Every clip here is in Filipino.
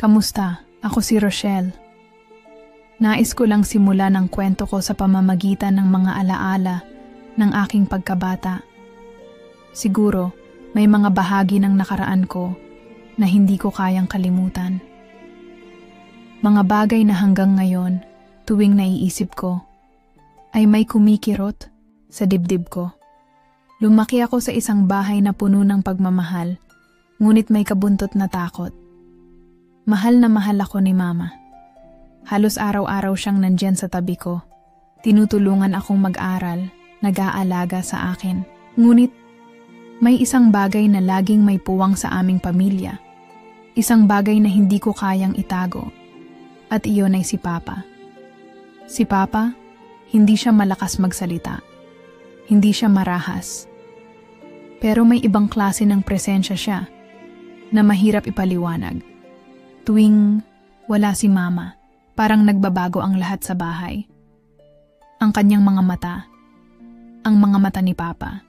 Kamusta? Ako si Rochelle. Nais ko lang simula ng kwento ko sa pamamagitan ng mga alaala ng aking pagkabata. Siguro, may mga bahagi ng nakaraan ko na hindi ko kayang kalimutan. Mga bagay na hanggang ngayon, tuwing naiisip ko, ay may kumikirot sa dibdib ko. Lumaki ako sa isang bahay na puno ng pagmamahal, ngunit may kabuntot na takot. Mahal na mahal ako ni Mama. Halos araw-araw siyang nandyan sa tabi ko. Tinutulungan akong mag-aral, nag-aalaga sa akin. Ngunit, may isang bagay na laging may puwang sa aming pamilya. Isang bagay na hindi ko kayang itago. At iyon ay si Papa. Si Papa, hindi siya malakas magsalita. Hindi siya marahas. Pero may ibang klase ng presensya siya na mahirap ipaliwanag. Tuwing wala si Mama, parang nagbabago ang lahat sa bahay. Ang kanyang mga mata, ang mga mata ni Papa.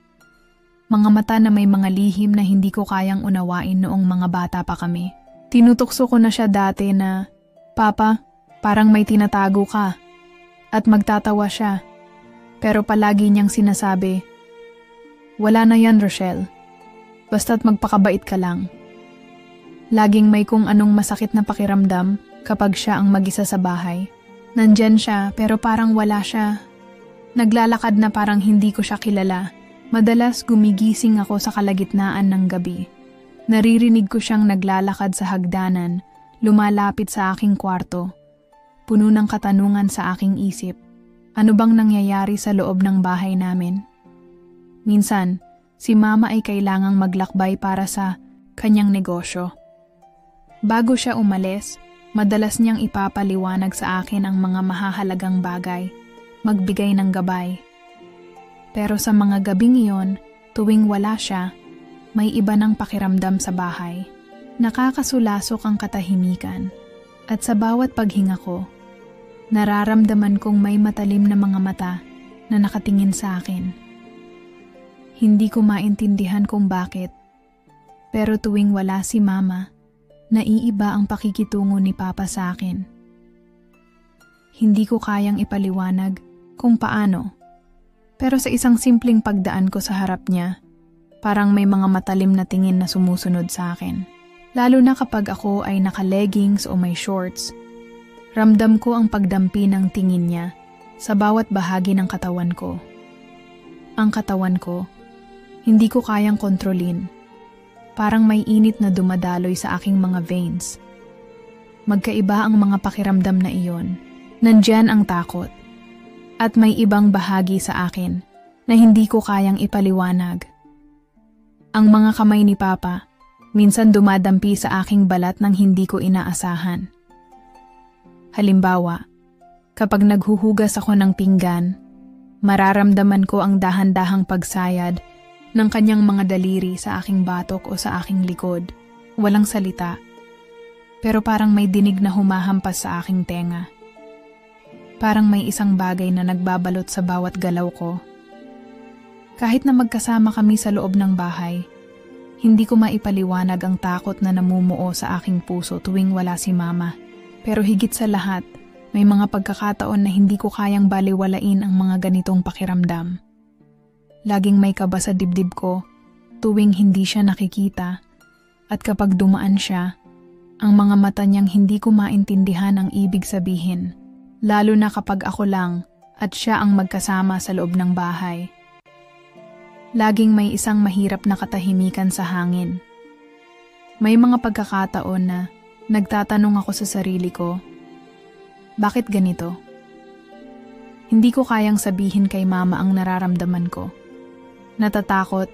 Mga mata na may mga lihim na hindi ko kayang unawain noong mga bata pa kami. Tinutukso ko na siya dati na, Papa, parang may tinatago ka. At magtatawa siya. Pero palagi niyang sinasabi, wala na yan, Rochelle. Basta't magpakabait ka lang. Laging may kung anong masakit na pakiramdam kapag siya ang mag-isa sa bahay. Nandyan siya pero parang wala siya. Naglalakad na parang hindi ko siya kilala. Madalas gumigising ako sa kalagitnaan ng gabi. Naririnig ko siyang naglalakad sa hagdanan, lumalapit sa aking kwarto. Puno ng katanungan sa aking isip. Ano bang nangyayari sa loob ng bahay namin? Minsan, si Mama ay kailangang maglakbay para sa kanyang negosyo. Bago siya umalis, madalas niyang ipapaliwanag sa akin ang mga mahahalagang bagay, magbigay ng gabay. Pero sa mga gabing iyon, tuwing wala siya, may iba ng pakiramdam sa bahay. Nakakasulasok ang katahimikan, at sa bawat paghinga ko, nararamdaman kong may matalim na mga mata na nakatingin sa akin. Hindi ko maintindihan kung bakit, pero tuwing wala si Mama, naiiba ang pakikitungo ni Papa sa akin. Hindi ko kayang ipaliwanag kung paano, pero sa isang simpleng pagdaan ko sa harap niya, parang may mga matalim na tingin na sumusunod sa akin. Lalo na kapag ako ay naka-leggings o may shorts, ramdam ko ang pagdampi ng tingin niya sa bawat bahagi ng katawan ko. Ang katawan ko, hindi ko kayang kontrolin. Parang may init na dumadaloy sa aking mga veins. Magkaiba ang mga pakiramdam na iyon. Nandyan ang takot. At may ibang bahagi sa akin na hindi ko kayang ipaliwanag. Ang mga kamay ni Papa, minsan dumadampi sa aking balat nang hindi ko inaasahan. Halimbawa, kapag naghuhugas ako ng pinggan, mararamdaman ko ang dahan-dahang pagsayad ng kanyang mga daliri sa aking batok o sa aking likod. Walang salita, pero parang may dinig na humahampas sa aking tenga. Parang may isang bagay na nagbabalot sa bawat galaw ko. Kahit na magkasama kami sa loob ng bahay, hindi ko maipaliwanag ang takot na namumuo sa aking puso tuwing wala si Mama. Pero higit sa lahat, may mga pagkakataon na hindi ko kayang baliwalain ang mga ganitong pakiramdam. Laging may kaba sa dibdib ko tuwing hindi siya nakikita, at kapag dumaan siya, ang mga mata niyang hindi ko maintindihan ang ibig sabihin, lalo na kapag ako lang at siya ang magkasama sa loob ng bahay. Laging may isang mahirap na katahimikan sa hangin. May mga pagkakataon na nagtatanong ako sa sarili ko, bakit ganito? Hindi ko kayang sabihin kay Mama ang nararamdaman ko. Natatakot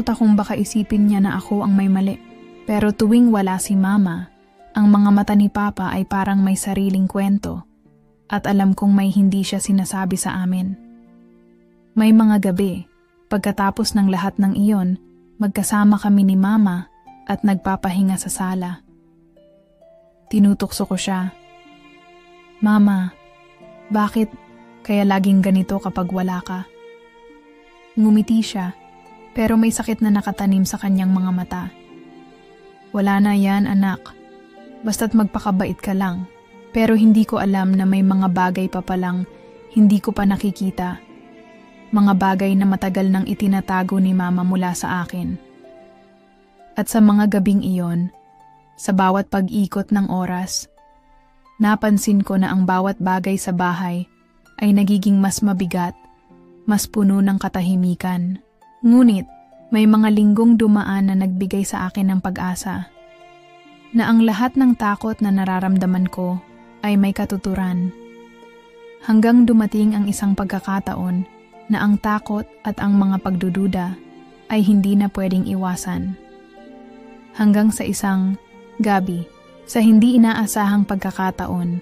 akong baka isipin niya na ako ang may mali. Pero tuwing wala si Mama, ang mga mata ni Papa ay parang may sariling kwento at alam kong may hindi siya sinasabi sa amin. May mga gabi, pagkatapos ng lahat ng iyon, magkasama kami ni Mama at nagpapahinga sa sala. Tinutukso ko siya. Mama, bakit kaya laging ganito kapag wala ka? Ngumiti siya, pero may sakit na nakatanim sa kanyang mga mata. Wala na yan, anak. Basta't magpakabait ka lang. Pero hindi ko alam na may mga bagay pa palang hindi ko pa nakikita. Mga bagay na matagal nang itinatago ni Mama mula sa akin. At sa mga gabing iyon, sa bawat pag-ikot ng oras, napansin ko na ang bawat bagay sa bahay ay nagiging mas mabigat, mas puno ng katahimikan. Ngunit, may mga linggong dumaan na nagbigay sa akin ng pag-asa. Na ang lahat ng takot na nararamdaman ko ay may katuturan. Hanggang dumating ang isang pagkakataon na ang takot at ang mga pagdududa ay hindi na pwedeng iwasan. Hanggang sa isang gabi, sa hindi inaasahang pagkakataon,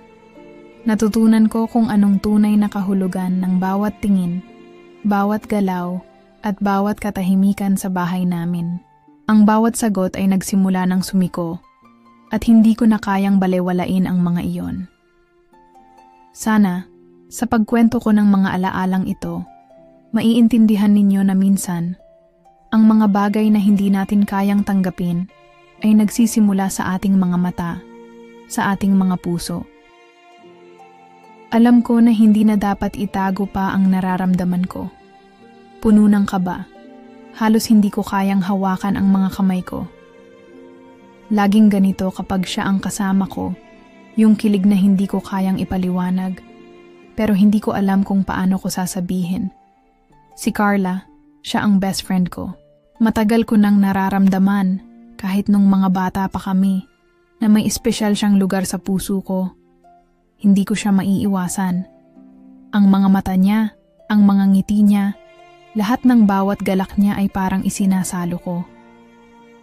natutunan ko kung anong tunay na kahulugan ng bawat tingin, bawat galaw, at bawat katahimikan sa bahay namin. Ang bawat sagot ay nagsimula ng sumiko, at hindi ko na kayang balewalain ang mga iyon. Sana, sa pagkwento ko ng mga alaalang ito, maiintindihan ninyo na minsan, ang mga bagay na hindi natin kayang tanggapin ay nagsisimula sa ating mga mata, sa ating mga puso. Alam ko na hindi na dapat itago pa ang nararamdaman ko. Puno ng kaba, halos hindi ko kayang hawakan ang mga kamay ko. Laging ganito kapag siya ang kasama ko, yung kilig na hindi ko kayang ipaliwanag, pero hindi ko alam kung paano ko sasabihin. Si Carla, siya ang best friend ko. Matagal ko nang nararamdaman, kahit nung mga bata pa kami, na may espesyal siyang lugar sa puso ko. Hindi ko siya maiiwasan. Ang mga mata niya, ang mga ngiti niya, lahat ng bawat galak niya ay parang isinasalo ko.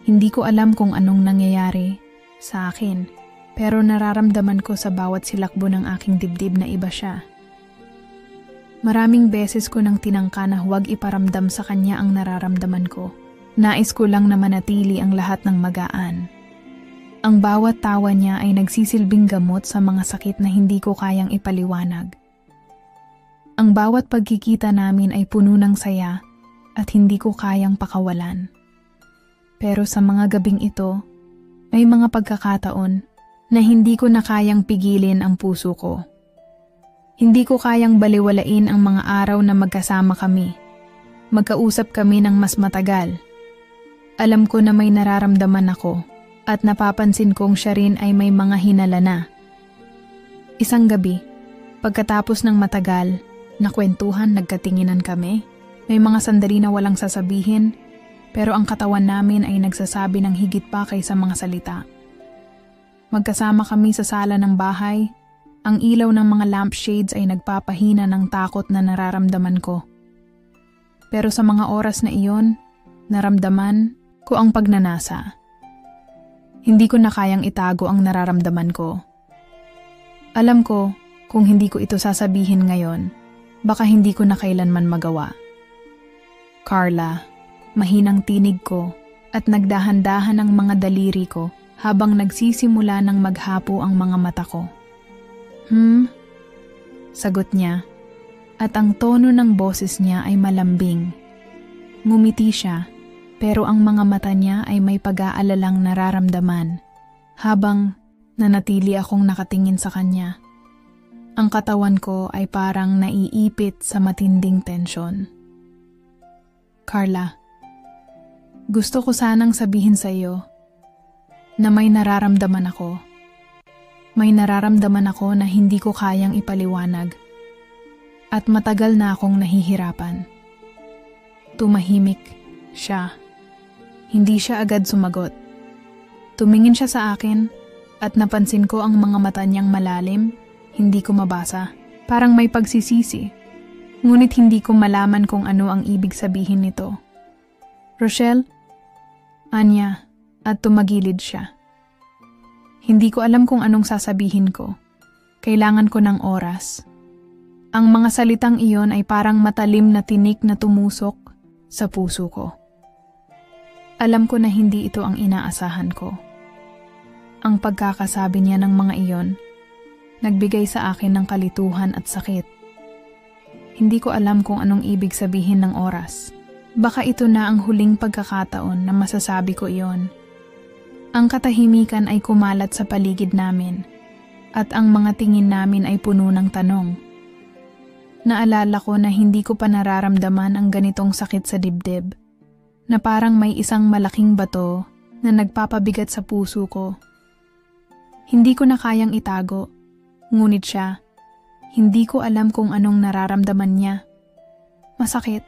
Hindi ko alam kung anong nangyayari sa akin, pero nararamdaman ko sa bawat silakbo ng aking dibdib na iba siya. Maraming beses ko nang tinangka na huwag iparamdam sa kanya ang nararamdaman ko. Nais ko lang na manatili ang lahat ng magaan. Ang bawat tawa niya ay nagsisilbing gamot sa mga sakit na hindi ko kayang ipaliwanag. Ang bawat pagkikita namin ay puno ng saya at hindi ko kayang pakawalan. Pero sa mga gabing ito, may mga pagkakataon na hindi ko na kayang pigilin ang puso ko. Hindi ko kayang baliwalain ang mga araw na magkasama kami. Magkausap kami ng mas matagal. Alam ko na may nararamdaman ako at napapansin kong siya rin ay may mga hinala na. Isang gabi, pagkatapos ng matagal, nakwentuhan, nagkatinginan kami. May mga sandali na walang sasabihin, pero ang katawan namin ay nagsasabi ng higit pa kaysa mga salita. Magkasama kami sa sala ng bahay. Ang ilaw ng mga lampshades ay nagpapahina ng takot na nararamdaman ko. Pero sa mga oras na iyon, naramdaman ko ang pagnanasa. Hindi ko na kayang itago ang nararamdaman ko. Alam ko, kung hindi ko ito sasabihin ngayon, baka hindi ko na kailanman magawa. Carla, mahinang tinig ko at nagdahan-dahan ang mga daliri ko habang nagsisimula ng maghapo ang mga mata ko. Sagot niya, at ang tono ng boses niya ay malambing. Ngumiti siya, pero ang mga mata niya ay may pag-aalalang nararamdaman habang nanatili akong nakatingin sa kanya. Ang katawan ko ay parang naiipit sa matinding tensyon. Carla, gusto ko sanang sabihin sa iyo na may nararamdaman ako. May nararamdaman ako na hindi ko kayang ipaliwanag at matagal na akong nahihirapan. Tumahimik siya. Hindi siya agad sumagot. Tumingin siya sa akin at napansin ko ang mga mata niyang malalim, hindi ko mabasa. Parang may pagsisisi. Ngunit hindi ko malaman kung ano ang ibig sabihin nito. Rochelle? Anya, at tumagilid siya. Hindi ko alam kung anong sasabihin ko. Kailangan ko ng oras. Ang mga salitang iyon ay parang matalim na tinik na tumusok sa puso ko. Alam ko na hindi ito ang inaasahan ko. Ang pagkakasabi niya ng mga iyon, nagbigay sa akin ng kalituhan at sakit. Hindi ko alam kung anong ibig sabihin ng oras. Baka ito na ang huling pagkakataon na masasabi ko iyon. Ang katahimikan ay kumalat sa paligid namin at ang mga tingin namin ay puno ng tanong. Naalala ko na hindi ko pa nararamdaman ang ganitong sakit sa dibdib, na parang may isang malaking bato na nagpapabigat sa puso ko. Hindi ko na kayang itago, ngunit siya, hindi ko alam kung anong nararamdaman niya. Masakit?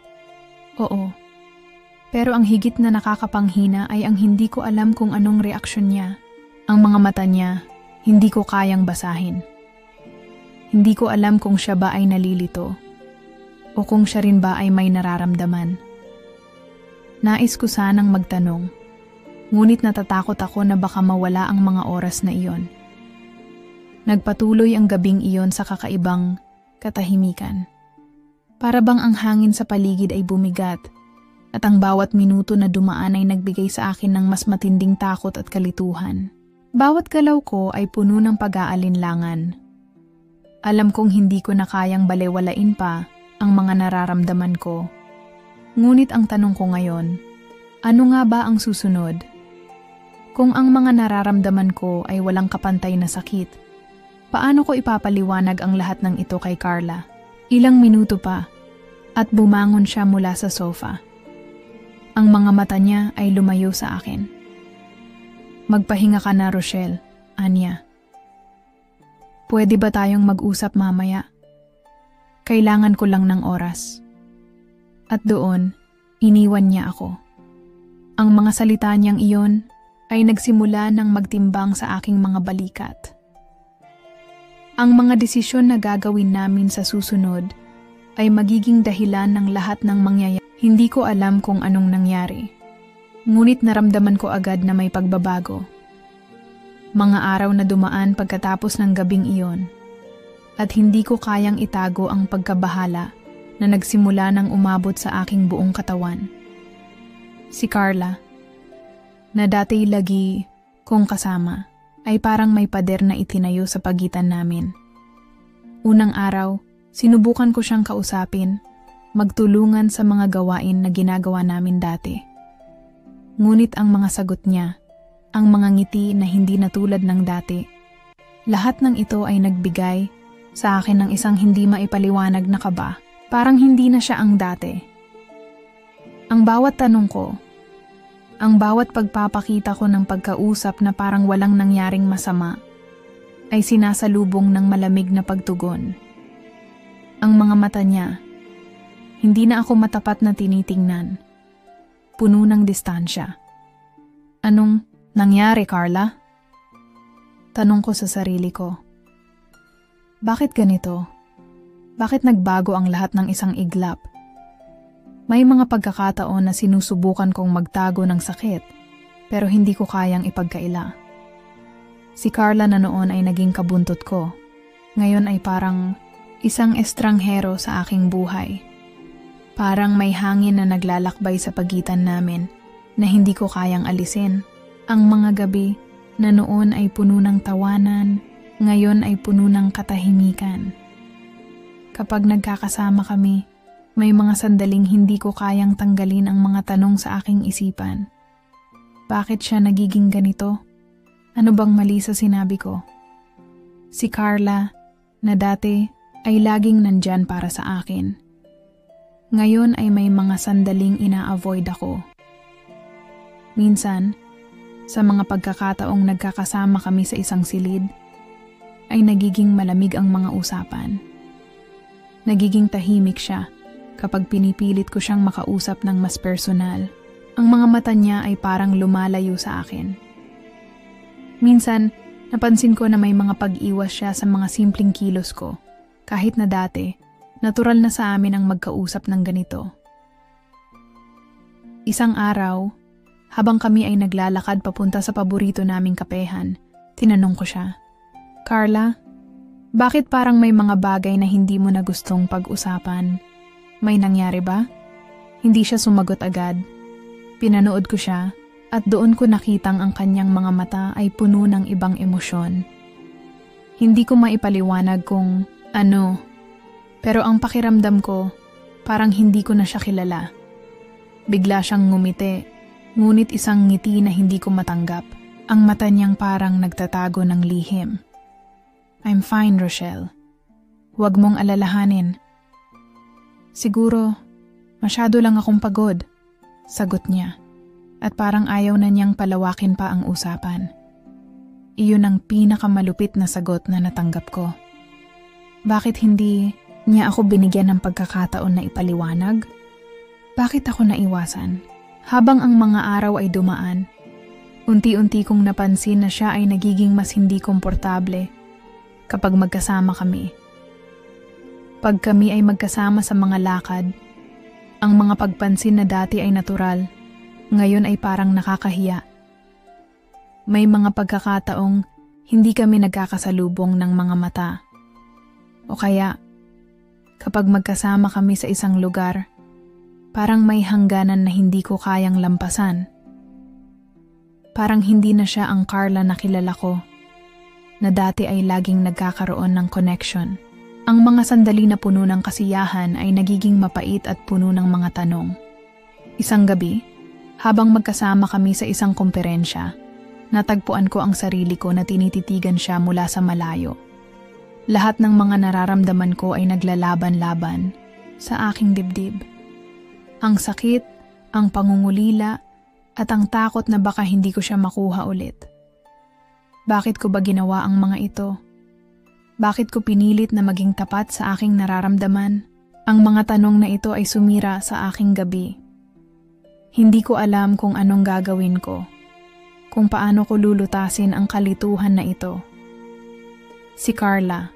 Oo. Pero ang higit na nakakapanghina ay ang hindi ko alam kung anong reaksyon niya. Ang mga mata niya, hindi ko kayang basahin. Hindi ko alam kung siya ba ay nalilito o kung siya rin ba ay may nararamdaman. Nais ko sanang magtanong, ngunit natatakot ako na baka mawala ang mga oras na iyon. Nagpatuloy ang gabing iyon sa kakaibang katahimikan. Para bang ang hangin sa paligid ay bumigat at ang bawat minuto na dumaan ay nagbigay sa akin ng mas matinding takot at kalituhan. Bawat galaw ko ay puno ng pag-aalinlangan. Alam kong hindi ko na kayang balewalain pa ang mga nararamdaman ko. Ngunit ang tanong ko ngayon, ano nga ba ang susunod? Kung ang mga nararamdaman ko ay walang kapantay na sakit, paano ko ipapaliwanag ang lahat ng ito kay Carla? Ilang minuto pa at bumangon siya mula sa sofa. Ang mga mata niya ay lumayo sa akin. Magpahinga ka na, Rochelle, Anya. Pwede ba tayong mag-usap mamaya? Kailangan ko lang ng oras. At doon, iniwan niya ako. Ang mga salita niyang iyon ay nagsimula ng magtimbang sa aking mga balikat. Ang mga desisyon na gagawin namin sa susunod ay magiging dahilan ng lahat ng mangyayari. Hindi ko alam kung anong nangyari. Ngunit naramdaman ko agad na may pagbabago. Mga araw na dumaan pagkatapos ng gabing iyon. At hindi ko kayang itago ang pagkabahala na nagsimula nang umabot sa aking buong katawan. Si Carla, na dati lagi kong kasama, ay parang may pader na itinayo sa pagitan namin. Unang araw, sinubukan ko siyang kausapin, magtulungan sa mga gawain na ginagawa namin dati. Ngunit ang mga sagot niya, ang mga ngiti na hindi na tulad ng dati, lahat ng ito ay nagbigay sa akin ng isang hindi maipaliwanag na kaba. Parang hindi na siya ang dati. Ang bawat tanong ko, ang bawat pagpapakita ko ng pagkausap na parang walang nangyaring masama, ay sinasalubong ng malamig na pagtugon. Ang mga mata niya, hindi na ako matapat na tinitingnan. Puno ng distansya. Anong nangyari, Carla? Tanong ko sa sarili ko. Bakit ganito? Bakit nagbago ang lahat ng isang iglap? May mga pagkakataon na sinusubukan kong magtago ng sakit, pero hindi ko kayang ipagkaila. Si Carla na noon ay naging kabuntot ko. Ngayon ay parang isang estranghero sa aking buhay. Parang may hangin na naglalakbay sa pagitan namin na hindi ko kayang alisin. Ang mga gabi na noon ay puno ng tawanan, ngayon ay puno ng katahimikan. Kapag nagkakasama kami, may mga sandaling hindi ko kayang tanggalin ang mga tanong sa aking isipan. Bakit siya nagiging ganito? Ano bang mali sa sinabi ko? Si Carla, na dati ay laging nandyan para sa akin. Ngayon ay may mga sandaling ina-avoid ako. Minsan, sa mga pagkakataong nagkakasama kami sa isang silid, ay nagiging malamig ang mga usapan. Nagiging tahimik siya kapag pinipilit ko siyang makausap ng mas personal. Ang mga mata niya ay parang lumalayo sa akin. Minsan, napansin ko na may mga pag-iwas siya sa mga simpleng kilos ko, kahit na dati, natural na sa amin ang magkausap ng ganito. Isang araw, habang kami ay naglalakad papunta sa paborito naming kapehan, tinanong ko siya, Carla, bakit parang may mga bagay na hindi mo na gustong pag-usapan? May nangyari ba? Hindi siya sumagot agad. Pinanood ko siya at doon ko nakitang ang kanyang mga mata ay puno ng ibang emosyon. Hindi ko maipaliwanag kung ano, pero ang pakiramdam ko, parang hindi ko na siya kilala. Bigla siyang ngumiti, ngunit isang ngiti na hindi ko matanggap. Ang mata niyang parang nagtatago ng lihim. I'm fine, Rochelle. Huwag mong alalahanin. Siguro, masyado lang akong pagod, sagot niya. At parang ayaw na niyang palawakin pa ang usapan. Iyon ang pinakamalupit na sagot na natanggap ko. Bakit hindi niya ako binigyan ng pagkakataon na ipaliwanag? Bakit ako naiwasan? Habang ang mga araw ay dumaan, unti-unti kong napansin na siya ay nagiging mas hindi komportable kapag magkasama kami. Pag kami ay magkasama sa mga lakad, ang mga pagpansin na dati ay natural, ngayon ay parang nakakahiya. May mga pagkakataong hindi kami nagkakasalubong ng mga mata. O kaya, kapag magkasama kami sa isang lugar, parang may hangganan na hindi ko kayang lampasan. Parang hindi na siya ang Carla na kilala ko, na dati ay laging nagkakaroon ng connection. Ang mga sandali na puno ng kasiyahan ay nagiging mapait at puno ng mga tanong. Isang gabi, habang magkasama kami sa isang komperensya, natagpuan ko ang sarili ko na tinititigan siya mula sa malayo. Lahat ng mga nararamdaman ko ay naglalaban-laban sa aking dibdib. Ang sakit, ang pangungulila, at ang takot na baka hindi ko siya makuha ulit. Bakit ko ba ginawa ang mga ito? Bakit ko pinilit na maging tapat sa aking nararamdaman? Ang mga tanong na ito ay sumira sa aking gabi. Hindi ko alam kung anong gagawin ko, kung paano ko lulutasin ang kalituhan na ito. Si Carla,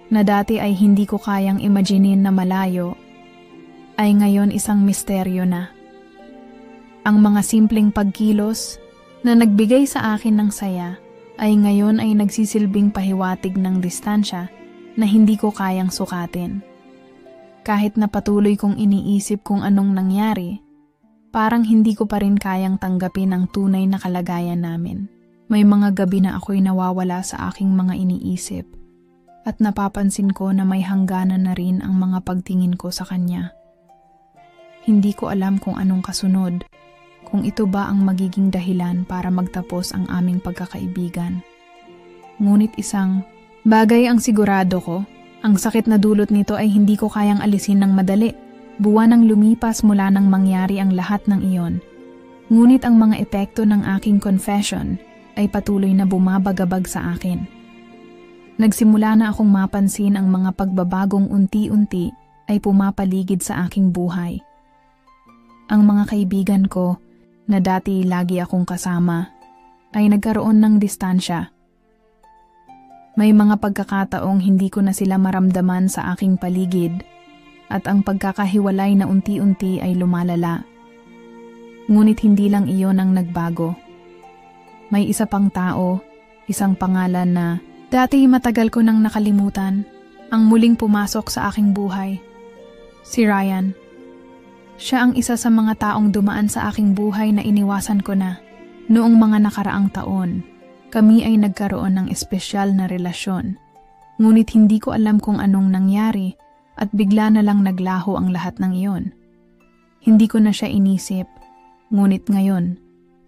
na dati ay hindi ko kayang imaginin na malayo, ay ngayon isang misteryo na. Ang mga simpleng pagkilos na nagbigay sa akin ng saya ay ngayon ay nagsisilbing pahiwatig ng distansya na hindi ko kayang sukatin. Kahit na patuloy kong iniisip kung anong nangyari, parang hindi ko pa rin kayang tanggapin ang tunay na kalagayan namin. May mga gabi na ako'y nawawala sa aking mga iniisip at napapansin ko na may hangganan na rin ang mga pagtingin ko sa kanya. Hindi ko alam kung anong kasunod, kung ito ba ang magiging dahilan para magtapos ang aming pagkakaibigan. Ngunit isang bagay ang sigurado ko, ang sakit na dulot nito ay hindi ko kayang alisin ng madali. Buwan ang lumipas mula nang mangyari ang lahat ng iyon. Ngunit ang mga epekto ng aking confession ay patuloy na bumabagabag sa akin. Nagsimula na akong mapansin ang mga pagbabagong unti-unti ay pumapaligid sa aking buhay. Ang mga kaibigan ko, na dati lagi akong kasama, ay nagkaroon ng distansya. May mga pagkakataong hindi ko na sila maramdaman sa aking paligid at ang pagkakahiwalay na unti-unti ay lumalala. Ngunit hindi lang iyon ang nagbago. May isa pang tao, isang pangalan na dati matagal ko nang nakalimutan, ang muling pumasok sa aking buhay. Si Ryan. Siya ang isa sa mga taong dumaan sa aking buhay na iniwasan ko na. Noong mga nakaraang taon, kami ay nagkaroon ng espesyal na relasyon. Ngunit hindi ko alam kung anong nangyari at bigla na lang naglaho ang lahat ng iyon. Hindi ko na siya inisip, ngunit ngayon,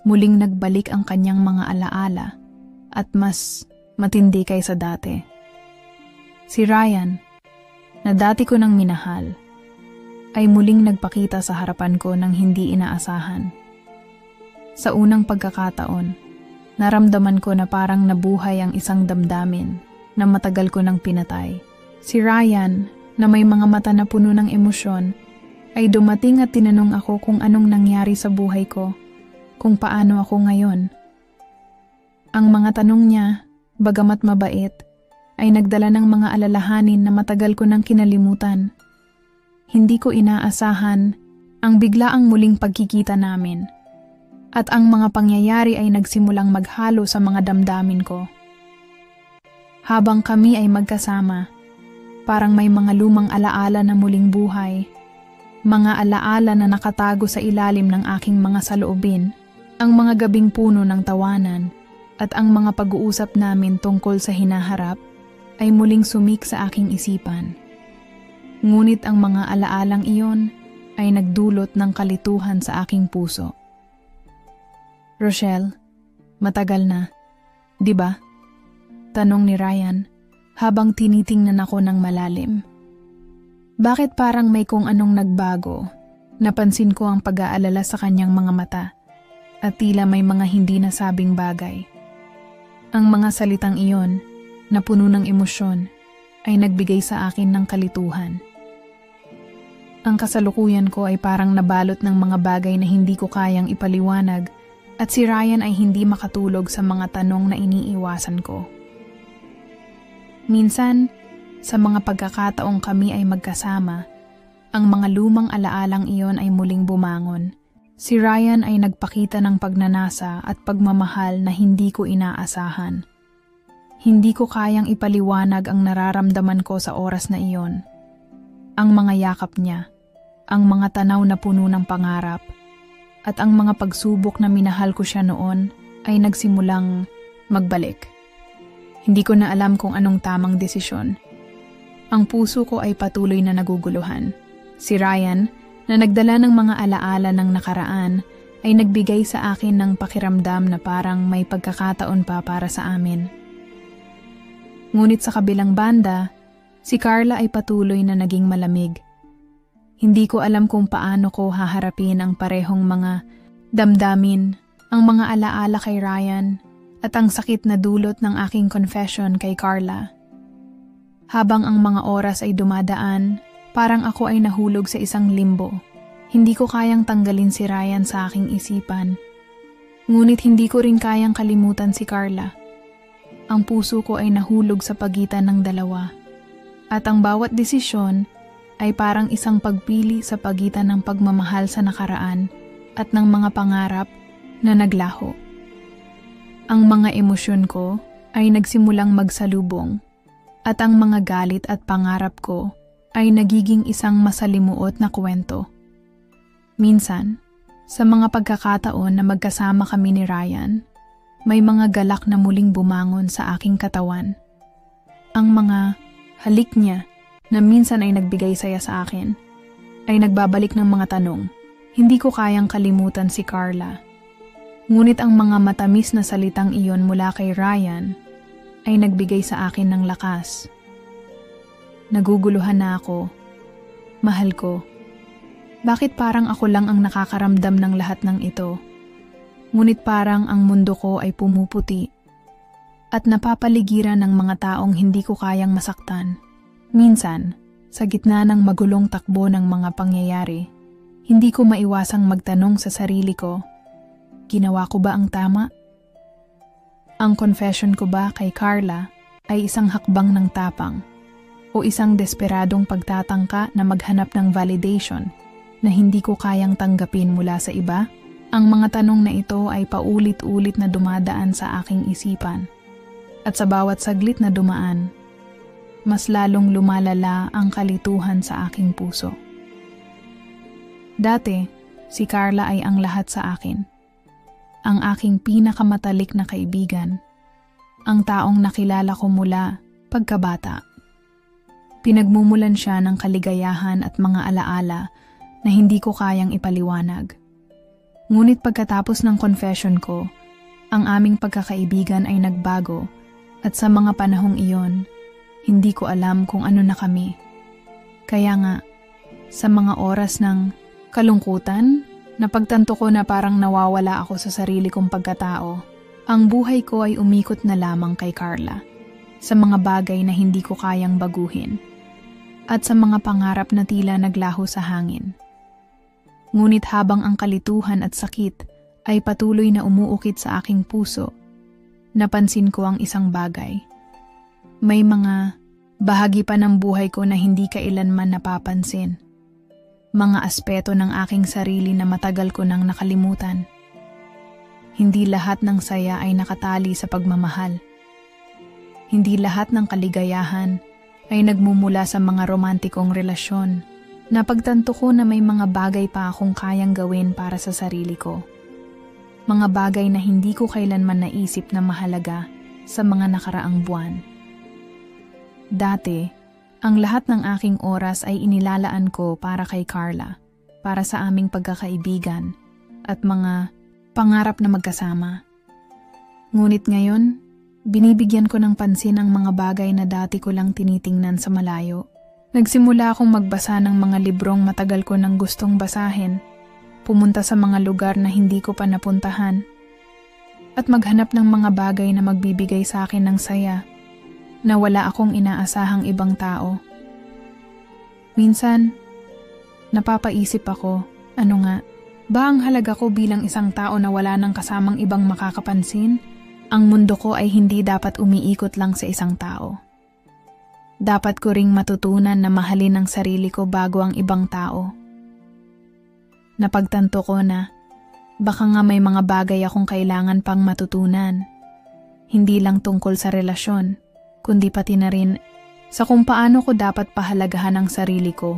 muling nagbalik ang kanyang mga alaala at mas matindi kaysa dati. Si Ryan, na dati ko nang minahal, ay muling nagpakita sa harapan ko ng hindi inaasahan. Sa unang pagkakataon, naramdaman ko na parang nabuhay ang isang damdamin na matagal ko nang pinatay. Si Ryan, na may mga mata na puno ng emosyon, ay dumating at tinanong ako kung anong nangyari sa buhay ko, kung paano ako ngayon. Ang mga tanong niya, bagamat mabait, ay nagdala ng mga alalahanin na matagal ko nang kinalimutan. Hindi ko inaasahan ang biglaang muling pagkikita namin at ang mga pangyayari ay nagsimulang maghalo sa mga damdamin ko. Habang kami ay magkasama, parang may mga lumang alaala na muling buhay, mga alaala na nakatago sa ilalim ng aking mga saloobin, ang mga gabing puno ng tawanan at ang mga pag-uusap namin tungkol sa hinaharap ay muling sumik sa aking isipan. Ngunit ang mga alaalang iyon ay nagdulot ng kalituhan sa aking puso. Rochelle, Matagal na, di ba? Tanong ni Ryan habang tinitingnan ako ng malalim. Bakit parang may kung anong nagbago? Napansin ko ang pag-aalala sa kanyang mga mata at tila may mga hindi nasabing bagay. Ang mga salitang iyon na puno ng emosyon ay nagbigay sa akin ng kalituhan. Ang kasalukuyan ko ay parang nabalot ng mga bagay na hindi ko kayang ipaliwanag at si Ryan ay hindi makatulog sa mga tanong na iniiwasan ko. Minsan, sa mga pagkakataong kami ay magkasama, ang mga lumang alaalang iyon ay muling bumangon. Si Ryan ay nagpakita ng pagnanasa at pagmamahal na hindi ko inaasahan. Hindi ko kayang ipaliwanag ang nararamdaman ko sa oras na iyon. Ang mga yakap niya, ang mga tanaw na puno ng pangarap, at ang mga pagsubok na minahal ko siya noon ay nagsimulang magbalik. Hindi ko na alam kung anong tamang desisyon. Ang puso ko ay patuloy na naguguluhan. Si Ryan, na nagdala ng mga alaala ng nakaraan, ay nagbigay sa akin ng pakiramdam na parang may pagkakataon pa para sa amin. Ngunit sa kabilang banda, si Carla ay patuloy na naging malamig. Hindi ko alam kung paano ko haharapin ang parehong mga damdamin, ang mga alaala kay Ryan, at ang sakit na dulot ng aking confession kay Carla. Habang ang mga oras ay dumadaan, parang ako ay nahulog sa isang limbo. Hindi ko kayang tanggalin si Ryan sa aking isipan. Ngunit hindi ko rin kayang kalimutan si Carla. Ang puso ko ay nahulog sa pagitan ng dalawa. At ang bawat desisyon ay parang isang pagpili sa pagitan ng pagmamahal sa nakaraan at ng mga pangarap na naglaho. Ang mga emosyon ko ay nagsimulang magsalubong at ang mga galit at pangarap ko ay nagiging isang masalimuot na kwento. Minsan, sa mga pagkakataon na magkasama kami ni Ryan, may mga galak na muling bumangon sa aking katawan. Ang mga halik niya na minsan ay nagbigay saya sa akin, ay nagbabalik ng mga tanong. Hindi ko kayang kalimutan si Carla. Ngunit ang mga matamis na salitang iyon mula kay Ryan ay nagbigay sa akin ng lakas. Naguguluhan na ako. Mahal ko. Bakit parang ako lang ang nakakaramdam ng lahat ng ito? Ngunit parang ang mundo ko ay pumuputi at napapaligiran ng mga taong hindi ko kayang masaktan. Minsan, sa gitna ng magulong takbo ng mga pangyayari, hindi ko maiwasang magtanong sa sarili ko, ginawa ko ba ang tama? Ang confession ko ba kay Carla ay isang hakbang ng tapang o isang desperadong pagtatangka na maghanap ng validation na hindi ko kayang tanggapin mula sa iba? Ang mga tanong na ito ay paulit-ulit na dumadaan sa aking isipan. At sa bawat saglit na dumaan, mas lalong lumalala ang kalituhan sa aking puso. Dati, si Carla ay ang lahat sa akin. Ang aking pinakamatalik na kaibigan. Ang taong nakilala ko mula pagkabata. Pinagmumulan siya ng kaligayahan at mga alaala na hindi ko kayang ipaliwanag. Ngunit pagkatapos ng confession ko, ang aming pagkakaibigan ay nagbago at sa mga panahong iyon, hindi ko alam kung ano na kami. Kaya nga, sa mga oras ng kalungkutan, napagtanto ko na parang nawawala ako sa sarili kong pagkatao. Ang buhay ko ay umikot na lamang kay Carla, sa mga bagay na hindi ko kayang baguhin, at sa mga pangarap na tila naglaho sa hangin. Ngunit habang ang kalituhan at sakit ay patuloy na umuukit sa aking puso, napansin ko ang isang bagay. May mga bahagi pa ng buhay ko na hindi kailanman napapansin. Mga aspeto ng aking sarili na matagal ko nang nakalimutan. Hindi lahat ng saya ay nakatali sa pagmamahal. Hindi lahat ng kaligayahan ay nagmumula sa mga romantikong relasyon. Napagtanto ko na may mga bagay pa akong kayang gawin para sa sarili ko. Mga bagay na hindi ko kailanman naisip na mahalaga sa mga nakaraang buwan. Dati, ang lahat ng aking oras ay inilalaan ko para kay Carla, para sa aming pagkakaibigan at mga pangarap na magkasama. Ngunit ngayon, binibigyan ko ng pansin ang mga bagay na dati ko lang tinitingnan sa malayo. Nagsimula akong magbasa ng mga librong matagal ko nang gustong basahin, pumunta sa mga lugar na hindi ko pa napuntahan, at maghanap ng mga bagay na magbibigay sa akin ng saya na wala akong inaasahang ibang tao. Minsan, napapaisip ako, ano nga, ba ang halaga ko bilang isang tao na wala nang kasamang ibang makakapansin? Ang mundo ko ay hindi dapat umiikot lang sa isang tao. Dapat ko ring matutunan na mahalin ang sarili ko bago ang ibang tao. Napagtanto ko na baka nga may mga bagay akong kailangan pang matutunan. Hindi lang tungkol sa relasyon, kundi pati na rin sa kung paano ko dapat pahalagahan ang sarili ko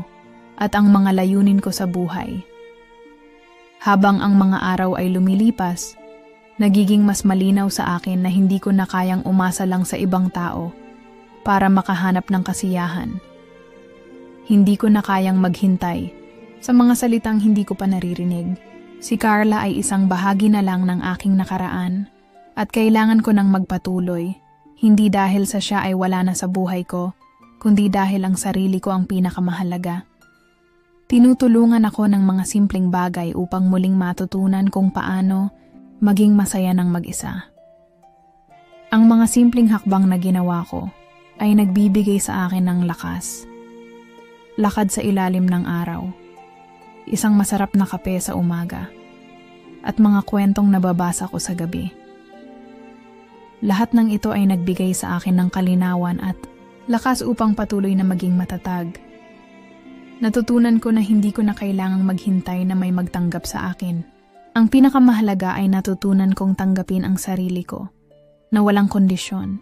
at ang mga layunin ko sa buhay. Habang ang mga araw ay lumilipas, nagiging mas malinaw sa akin na hindi ko na kayang umasa lang sa ibang tao para makahanap ng kasiyahan. Hindi ko na kayang maghintay sa mga salitang hindi ko pa naririnig. Si Carla ay isang bahagi na lang ng aking nakaraan at kailangan ko nang magpatuloy, hindi dahil sa siya ay wala na sa buhay ko, kundi dahil ang sarili ko ang pinakamahalaga. Tinutulungan ako ng mga simpleng bagay upang muling matutunan kung paano maging masaya ng mag-isa. Ang mga simpleng hakbang na ginawa ko ay nagbibigay sa akin ng lakas. Lakad sa ilalim ng araw, isang masarap na kape sa umaga, at mga kwentong nababasa ko sa gabi. Lahat ng ito ay nagbigay sa akin ng kalinawan at lakas upang patuloy na maging matatag. Natutunan ko na hindi ko na kailangang maghintay na may magtanggap sa akin. Ang pinakamahalaga ay natutunan kong tanggapin ang sarili ko, na walang kondisyon.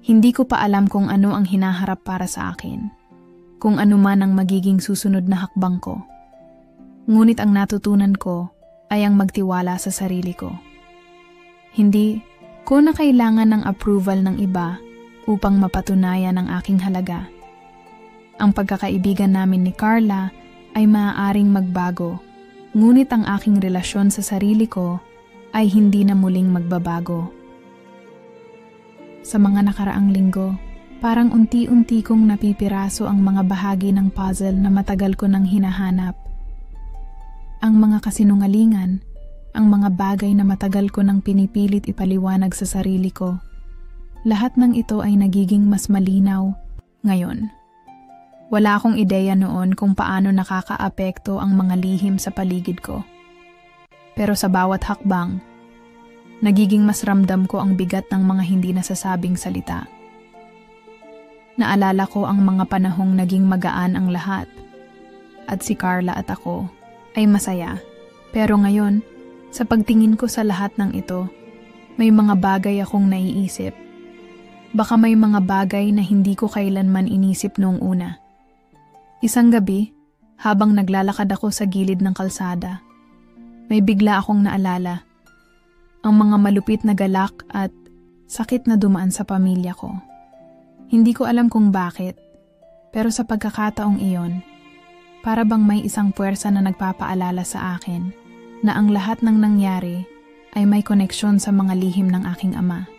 Hindi ko pa alam kung ano ang hinaharap para sa akin, kung ano man ang magiging susunod na hakbang ko. Ngunit ang natutunan ko ay ang magtiwala sa sarili ko. Hindi ko na kailangan ng approval ng iba upang mapatunayan ang aking halaga. Ang pagkakaibigan namin ni Carla ay maaaring magbago, ngunit ang aking relasyon sa sarili ko ay hindi na muling magbabago. Sa mga nakaraang linggo, parang unti-unti kong napipiraso ang mga bahagi ng puzzle na matagal ko nang hinahanap. Ang mga kasinungalingan, ang mga bagay na matagal ko nang pinipilit ipaliwanag sa sarili ko. Lahat ng ito ay nagiging mas malinaw ngayon. Wala akong ideya noon kung paano nakakaapekto ang mga lihim sa paligid ko. Pero sa bawat hakbang, nagiging mas ramdam ko ang bigat ng mga hindi nasasabing salita. Naalala ko ang mga panahong naging magaan ang lahat, at si Carla at ako ay masaya. Pero ngayon, sa pagtingin ko sa lahat ng ito, may mga bagay akong naiisip. Baka may mga bagay na hindi ko kailanman inisip noong una. Isang gabi, habang naglalakad ako sa gilid ng kalsada, may bigla akong naalala. Ang mga malupit na galak at sakit na dumaan sa pamilya ko. Hindi ko alam kung bakit, pero sa pagkakataong iyon, para bang may isang puwersa na nagpapaalala sa akin na ang lahat ng nangyari ay may koneksyon sa mga lihim ng aking ama.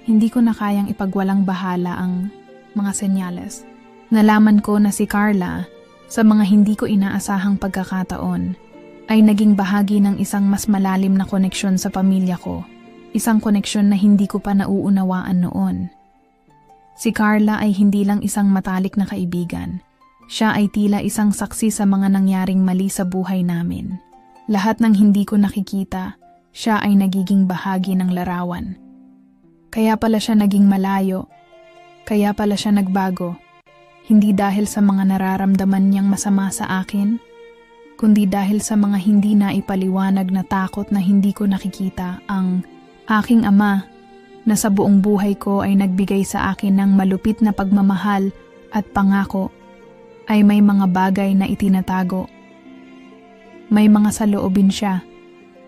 Hindi ko na kayang ipagwalang bahala ang mga senyales. Nalaman ko na si Carla, sa mga hindi ko inaasahang pagkakataon, ay naging bahagi ng isang mas malalim na koneksyon sa pamilya ko, isang koneksyon na hindi ko pa nauunawaan noon. Si Carla ay hindi lang isang matalik na kaibigan, siya ay tila isang saksi sa mga nangyaring mali sa buhay namin. Lahat ng hindi ko nakikita, siya ay nagiging bahagi ng larawan. Kaya pala siya naging malayo, kaya pala siya nagbago. Hindi dahil sa mga nararamdaman niyang masama sa akin, kundi dahil sa mga hindi na ipaliwanag na takot na hindi ko nakikita. Ang aking ama na sa buong buhay ko ay nagbigay sa akin ng malupit na pagmamahal at pangako ay may mga bagay na itinatago. May mga saloobin siya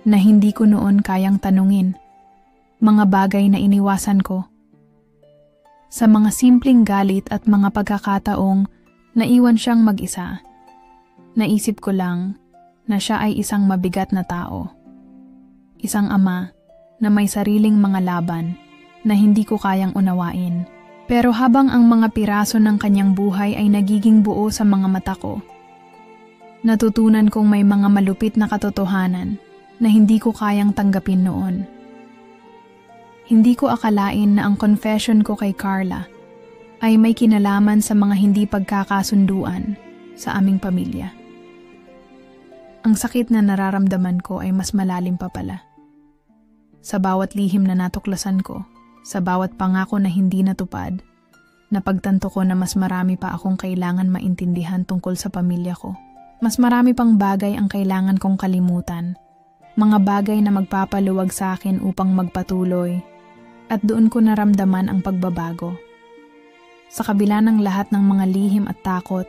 na hindi ko noon kayang tanungin, mga bagay na iniwasan ko. Sa mga simpleng galit at mga pagkakataong naiwan siyang mag-isa, naisip ko lang na siya ay isang mabigat na tao. Isang ama na may sariling mga laban na hindi ko kayang unawain. Pero habang ang mga piraso ng kanyang buhay ay nagiging buo sa mga mata ko, natutunan kong may mga malupit na katotohanan na hindi ko kayang tanggapin noon. Hindi ko akalain na ang confession ko kay Carla ay may kinalaman sa mga hindi pagkakasunduan sa aming pamilya. Ang sakit na nararamdaman ko ay mas malalim pa pala. Sa bawat lihim na natuklasan ko, sa bawat pangako na hindi natupad, napagtanto ko na mas marami pa akong kailangan maintindihan tungkol sa pamilya ko. Mas marami pang bagay ang kailangan kong kalimutan, mga bagay na magpapaluwag sa akin upang magpatuloy, at doon ko naramdaman ang pagbabago. Sa kabila ng lahat ng mga lihim at takot,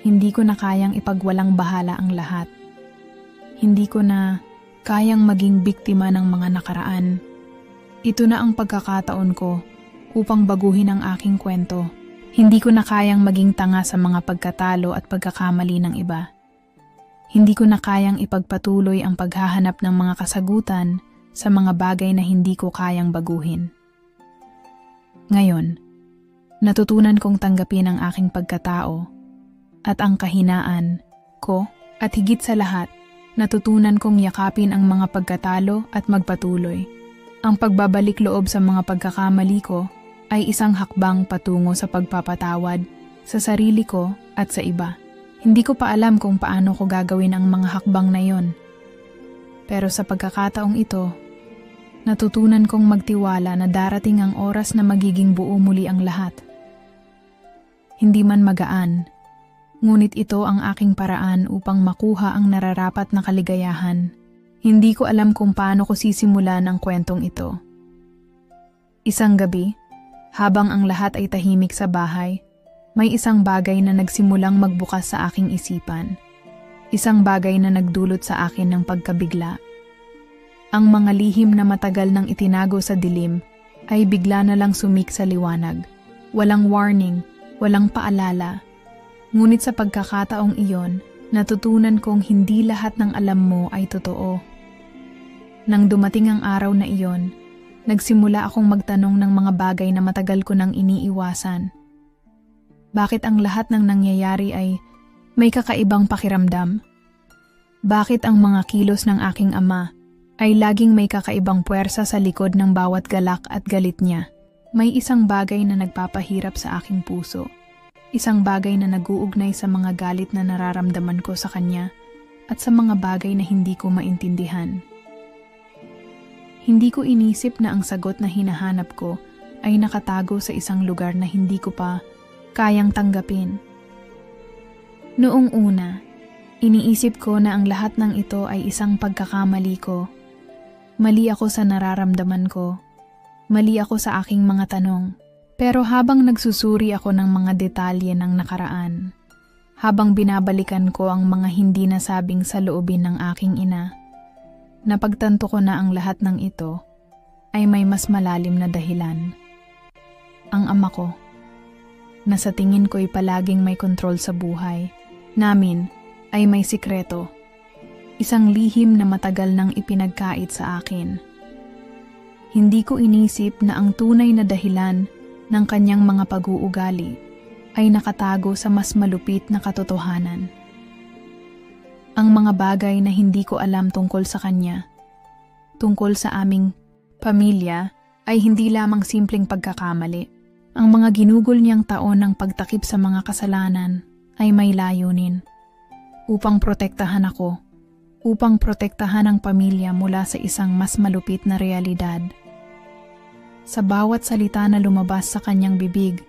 hindi ko na kayang ipagwalang bahala ang lahat. Hindi ko na kayang maging biktima ng mga nakaraan. Ito na ang pagkakataon ko upang baguhin ang aking kwento. Hindi ko na kayang maging tanga sa mga pagkatalo at pagkakamali ng iba. Hindi ko na kayang ipagpatuloy ang paghahanap ng mga kasagutan sa mga bagay na hindi ko kayang baguhin. Ngayon, natutunan kong tanggapin ang aking pagkatao at ang kahinaan ko, at higit sa lahat, natutunan kong yakapin ang mga pagkatalo at magpatuloy. Ang pagbabalik loob sa mga pagkakamali ko ay isang hakbang patungo sa pagpapatawad sa sarili ko at sa iba. Hindi ko pa alam kung paano ko gagawin ang mga hakbang na yon. Pero sa pagkakataong ito, natutunan kong magtiwala na darating ang oras na magiging buo muli ang lahat. Hindi man magaan, ngunit ito ang aking paraan upang makuha ang nararapat na kaligayahan. Hindi ko alam kung paano ko sisimulan ang kwentong ito. Isang gabi, habang ang lahat ay tahimik sa bahay, may isang bagay na nagsimulang magbukas sa aking isipan. Isang bagay na nagdulot sa akin ng pagkabigla. Ang mga lihim na matagal nang itinago sa dilim ay bigla na lang sumik sa liwanag. Walang warning, walang paalala. Ngunit sa pagkakataong iyon, natutunan kong hindi lahat ng alam mo ay totoo. Nang dumating ang araw na iyon, nagsimula akong magtanong ng mga bagay na matagal ko nang iniiwasan. Bakit ang lahat ng nangyayari ay may kakaibang pakiramdam? Bakit ang mga kilos ng aking ama ay laging may kakaibang puwersa sa likod ng bawat galak at galit niya? May isang bagay na nagpapahirap sa aking puso. Isang bagay na nag-uugnay sa mga galit na nararamdaman ko sa kanya at sa mga bagay na hindi ko maintindihan. Hindi ko inisip na ang sagot na hinahanap ko ay nakatago sa isang lugar na hindi ko pa kayang tanggapin. Noong una, iniisip ko na ang lahat ng ito ay isang pagkakamali ko. Mali ako sa nararamdaman ko. Mali ako sa aking mga tanong. Pero habang nagsusuri ako ng mga detalye ng nakaraan, habang binabalikan ko ang mga hindi nasabing saloobin ng aking ina, napagtanto ko na ang lahat ng ito ay may mas malalim na dahilan. Ang ama ko, na sa tingin ko'y palaging may kontrol sa buhay namin, ay may sikreto. Isang lihim na matagal nang ipinagkait sa akin. Hindi ko inisip na ang tunay na dahilan ng kanyang mga pag-uugali ay nakatago sa mas malupit na katotohanan. Ang mga bagay na hindi ko alam tungkol sa kanya, tungkol sa aming pamilya, ay hindi lamang simpleng pagkakamali. Ang mga ginugol niyang taon ng pagtakip sa mga kasalanan ay may layunin. Upang protektahan ako, upang protektahan ang pamilya mula sa isang mas malupit na realidad. Sa bawat salita na lumabas sa kanyang bibig,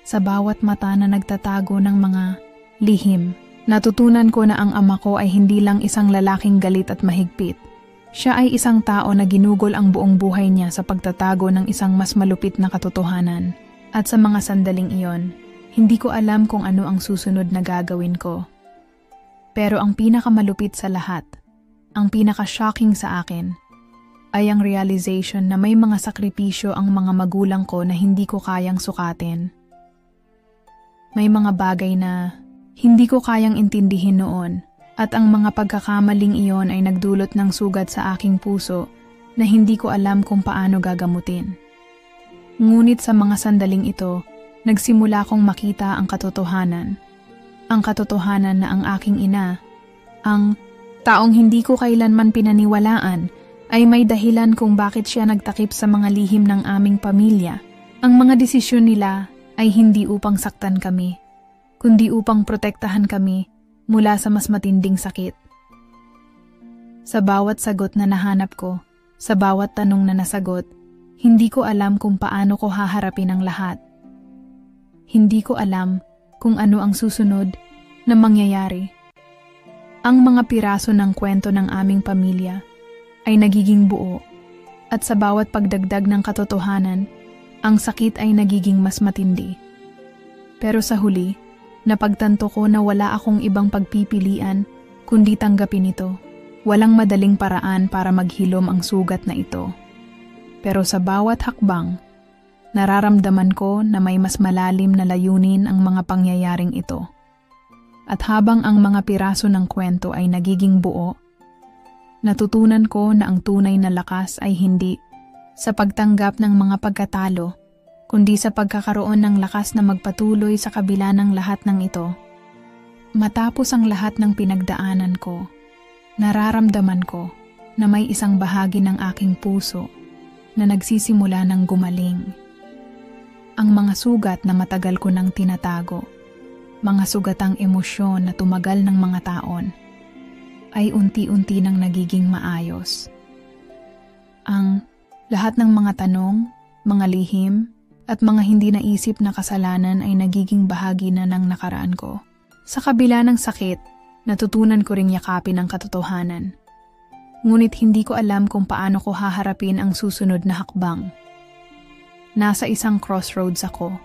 sa bawat mata na nagtatago ng mga lihim, natutunan ko na ang ama ko ay hindi lang isang lalaking galit at mahigpit. Siya ay isang tao na ginugol ang buong buhay niya sa pagtatago ng isang mas malupit na katotohanan. At sa mga sandaling iyon, hindi ko alam kung ano ang susunod na gagawin ko. Pero ang pinakamalupit sa lahat, ang pinaka-shocking sa akin, ay ang realization na may mga sakripisyo ang mga magulang ko na hindi ko kayang sukatin. May mga bagay na hindi ko kayang intindihin noon, at ang mga pagkakamaling iyon ay nagdulot ng sugat sa aking puso na hindi ko alam kung paano gagamutin. Ngunit sa mga sandaling ito, nagsimula kong makita ang katotohanan. Ang katotohanan na ang aking ina, ang taong hindi ko kailanman pinaniwalaan, ay may dahilan kung bakit siya nagtakip sa mga lihim ng aming pamilya. Ang mga desisyon nila ay hindi upang saktan kami, kundi upang protektahan kami mula sa mas matinding sakit. Sa bawat sagot na nahanap ko, sa bawat tanong na nasagot, hindi ko alam kung paano ko haharapin ang lahat. Hindi ko alam kung ano ang susunod na mangyayari. Ang mga piraso ng kwento ng aming pamilya ay nagiging buo, at sa bawat pagdagdag ng katotohanan, ang sakit ay nagiging mas matindi. Pero sa huli, napagtanto ko na wala akong ibang pagpipilian kundi tanggapin ito. Walang madaling paraan para maghilom ang sugat na ito. Pero sa bawat hakbang, nararamdaman ko na may mas malalim na layunin ang mga pangyayaring ito. At habang ang mga piraso ng kwento ay nagiging buo, natutunan ko na ang tunay na lakas ay hindi sa pagtanggap ng mga pagkatalo, kundi sa pagkakaroon ng lakas na magpatuloy sa kabila ng lahat ng ito. Matapos ang lahat ng pinagdaanan ko, nararamdaman ko na may isang bahagi ng aking puso na nagsisimula ng gumaling. Ang mga sugat na matagal ko nang tinatago, mga sugatang emosyon na tumagal ng mga taon, ay unti-unti nang nagiging maayos. Ang lahat ng mga tanong, mga lihim, at mga hindi naisip na kasalanan ay nagiging bahagi na ng nakaraan ko. Sa kabila ng sakit, natutunan ko ring yakapin ang katotohanan. Ngunit hindi ko alam kung paano ko haharapin ang susunod na hakbang. Nasa isang crossroads ako.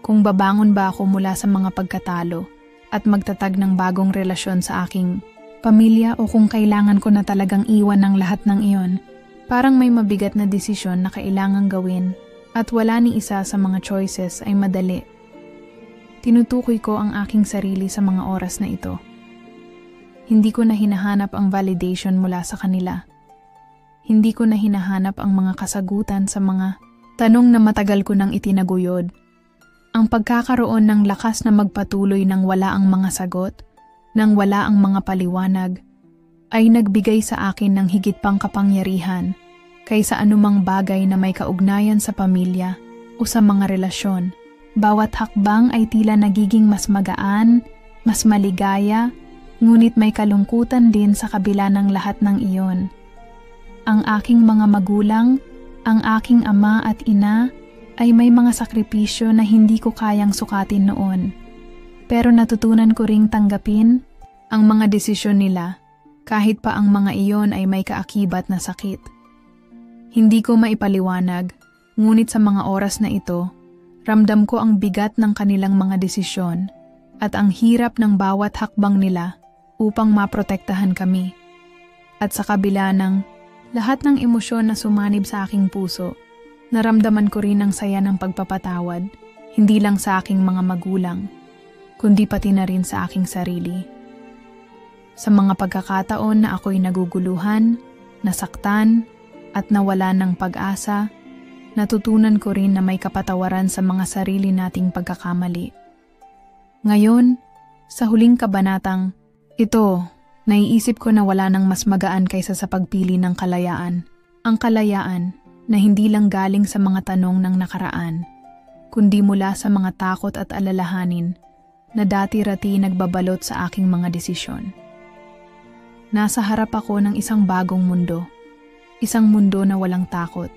Kung babangon ba ako mula sa mga pagkatalo at magtatag ng bagong relasyon sa aking pamilya o kung kailangan ko na talagang iwan ng lahat ng iyon. Parang may mabigat na desisyon na kailangang gawin at wala ni isa sa mga choices ay madali. Tinutukoy ko ang aking sarili sa mga oras na ito. Hindi ko na hinahanap ang validation mula sa kanila. Hindi ko na hinahanap ang mga kasagutan sa mga tanong na matagal ko nang itinaguyod. Ang pagkakaroon ng lakas na magpatuloy nang wala ang mga sagot, nang wala ang mga paliwanag, ay nagbigay sa akin ng higit pang kapangyarihan kaysa anumang bagay na may kaugnayan sa pamilya o sa mga relasyon. Bawat hakbang ay tila nagiging mas magaan, mas maligaya, ngunit may kalungkutan din sa kabila ng lahat ng iyon. Ang aking mga magulang, ang aking ama at ina, ay may mga sakripisyo na hindi ko kayang sukatin noon. Pero natutunan ko ring tanggapin ang mga desisyon nila kahit pa ang mga iyon ay may kaakibat na sakit. Hindi ko maipaliwanag, ngunit sa mga oras na ito, ramdam ko ang bigat ng kanilang mga desisyon at ang hirap ng bawat hakbang nila upang maprotektahan kami. At sa kabila ng lahat ng emosyon na sumanib sa aking puso, naramdaman ko rin ang saya ng pagpapatawad, hindi lang sa aking mga magulang, kundi pati na rin sa aking sarili. Sa mga pagkakataon na ako'y naguguluhan, nasaktan, at nawalan ng pag-asa, natutunan ko rin na may kapatawaran sa mga sarili nating pagkakamali. Ngayon, sa huling kabanatang ito, naiisip ko na wala nang mas magaan kaysa sa pagpili ng kalayaan. Ang kalayaan na hindi lang galing sa mga tanong ng nakaraan, kundi mula sa mga takot at alalahanin na dati-rati nagbabalot sa aking mga desisyon. Nasa harap ako ng isang bagong mundo, isang mundo na walang takot,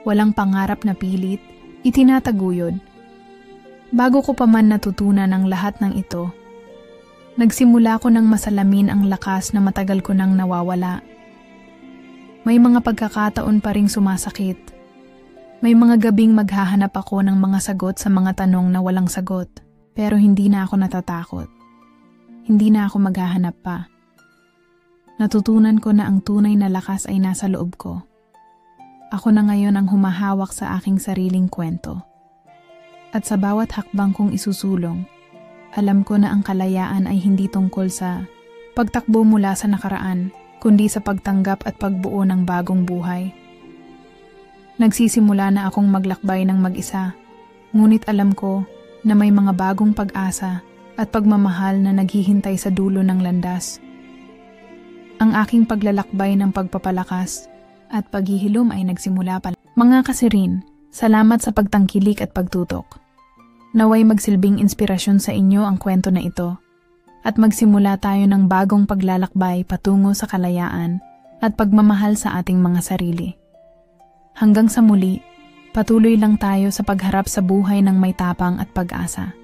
walang pangarap na pilit, itinataguyod. Bago ko pa man natutunan ang lahat ng ito, nagsimula ko ng masalamin ang lakas na matagal ko nang nawawala. May mga pagkakataon pa ring sumasakit. May mga gabing maghahanap ako ng mga sagot sa mga tanong na walang sagot. Pero hindi na ako natatakot. Hindi na ako maghahanap pa. Natutunan ko na ang tunay na lakas ay nasa loob ko. Ako na ngayon ang humahawak sa aking sariling kwento. At sa bawat hakbang kong isusulong, alam ko na ang kalayaan ay hindi tungkol sa pagtakbo mula sa nakaraan, kundi sa pagtanggap at pagbuo ng bagong buhay. Nagsisimula na akong maglakbay ng mag-isa, ngunit alam ko na may mga bagong pag-asa at pagmamahal na naghihintay sa dulo ng landas. Ang aking paglalakbay ng pagpapalakas at paghihilom ay nagsimula pa. Mga kasirin, salamat sa pagtangkilik at pagtutok. Naway magsilbing inspirasyon sa inyo ang kwento na ito at magsimula tayo ng bagong paglalakbay patungo sa kalayaan at pagmamahal sa ating mga sarili. Hanggang sa muli, patuloy lang tayo sa pagharap sa buhay ng may tapang at pag-asa.